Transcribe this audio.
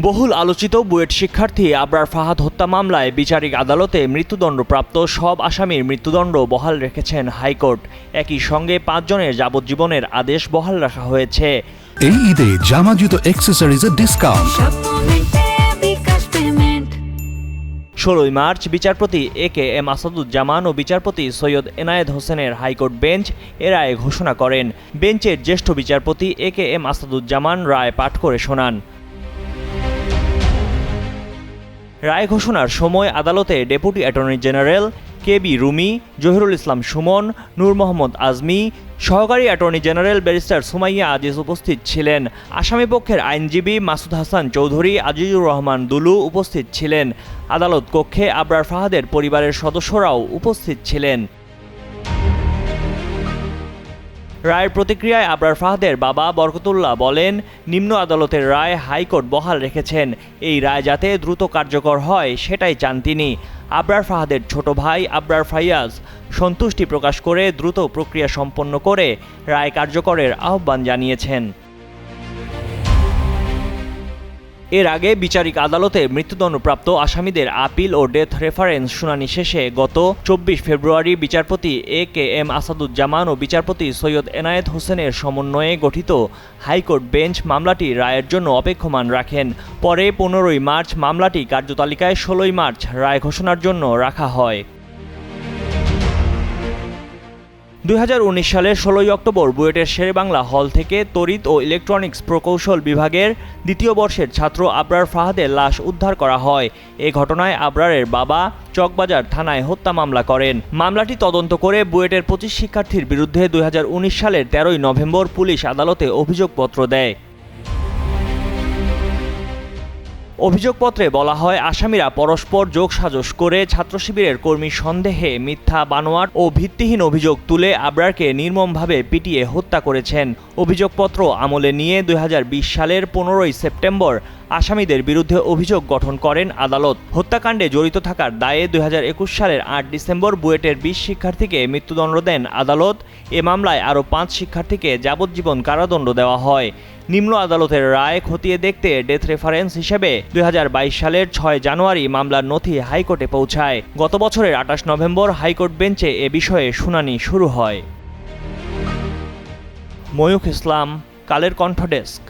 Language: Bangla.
বহুল আলোচিত বুয়েট শিক্ষার্থী আবরার ফাহাদ হত্যা মামলায় বিচারিক আদালতে মৃত্যুদণ্ডপ্রাপ্ত সব আসামির মৃত্যুদণ্ড বহাল রেখেছেন হাইকোর্ট। একই সঙ্গে ৫ জনের যাবজ্জীবনের আদেশ বহাল রাখা হয়েছে। এই ঈদে জামা জুতো অ্যাক্সেসরিজের ডিসকাউন্ট। ১৬ মার্চ বিচারপতি এ.কে.এম আসাদুজ্জামান ও বিচারপতি সৈয়দ এনায়েত হোসেনের হাইকোর্ট বেঞ্চ এ রায় ঘোষণা করেন। বেঞ্চের জ্যেষ্ঠ বিচারপতি এ.কে.এম আসাদুজ্জামান রায় পাঠ করে শোনান। রায় ঘোষণার সময় আদালতে deputy attorney general K B. Rumi, Zahirul Islam Sumon, Noor Mohammad Azmi, সহকারী attorney general barrister Sumaiya Aziz উপস্থিত ছিলেন। আসামিপক্ষের আইনজীবী মাসুদ হাসান চৌধুরী, আজিজুর রহমান দুলু উপস্থিত ছিলেন। আদালত কক্ষে আবরার ফাহাদের পরিবারের সদস্যরাও উপস্থিত ছিলেন। রায়ের প্রতিক্রিয়ায় আবরার ফাহাদের বাবা বরকতুল্লাহ বলেন, নিম্ন আদালতের রায় হাইকোর্ট বহাল রেখেছেন। এই রায় যাতে দ্রুত কার্যকর হয় সেটাই চান তিনি। আবরার ফাহাদের ছোট ভাই আবরার ফাইয়াজ সন্তুষ্টি প্রকাশ করে দ্রুত প্রক্রিয়া সম্পন্ন করে রায় কার্যকরের আহ্বান জানিয়েছেন। এর আগে বিচারিক আদালতে মৃত্যুদণ্ডপ্রাপ্ত আসামিদের আপিল ও ডেথ রেফারেন্স শুনানি শেষে গত ২৪ ফেব্রুয়ারি বিচারপতি এ.কে.এম আসাদুজ্জামান ও বিচারপতি সৈয়দ এনায়েত হোসেনের সমন্বয়ে গঠিত হাইকোর্ট বেঞ্চ মামলাটি রায়ের জন্য অপেক্ষমান রাখেন। পরে ১৫ মার্চ মামলাটি কার্যতালিকায় ১৬ মার্চ রায় ঘোষণার জন্য রাখা হয়। ২০১৯ সালের ১৬ অক্টোবর বুয়েটের শেরেবাংলা হল থেকে তড়িৎ ও ইলেকট্রনিক্স প্রকৌশল বিভাগের দ্বিতীয় বর্ষের ছাত্র আবরার ফাহাদের লাশ উদ্ধার করা হয়। এ ঘটনায় আবরারের বাবা চকবাজার থানায় হত্যা মামলা করেন। মামলাটি তদন্ত করে বুয়েটের ২৫ শিক্ষার্থীর বিরুদ্ধে ২০১৯ সালের ১৩ নভেম্বর পুলিশ আদালতে অভিযোগপত্র দেয়। অভিযোগপত্রে বলা হয়, আসামিরা পরস্পর যোগসাজশ করে ছাত্র শিবিরের কর্মী সন্দেহে মিথ্যা, বানোয়াট ও ভিত্তিহীন অভিযোগ তুলে আবরারকে নির্মমভাবে পিটিয়ে হত্যা করেছেন। অভিযোগপত্র আমলে নিয়ে ২০২০ সালের ১৫ সেপ্টেম্বর আসামিদের বিরুদ্ধে অভিযোগ গঠন করেন আদালত। হত্যাকাণ্ডে জড়িত থাকার দায়ে ২০২১ সালের ৮ ডিসেম্বর বুয়েটের ২০ শিক্ষার্থীকে মৃত্যুদণ্ড দেন আদালত। এ মামলায় আরও ৫ শিক্ষার্থীকে যাবজ্জীবন কারাদণ্ড দেওয়া হয়। নিম্ন আদালতের রায় খতিয়ে দেখতে ডেথ রেফারেন্স হিসেবে ২০২২ সালের ৬ জানুয়ারি মামলার নথি হাইকোর্টে পৌঁছায়। গত বছরের ২৮ নভেম্বর হাইকোর্ট বেঞ্চে এ বিষয়ে শুনানি শুরু হয়। ময়ূখ ইসলাম, কালের কণ্ঠ ডেস্ক।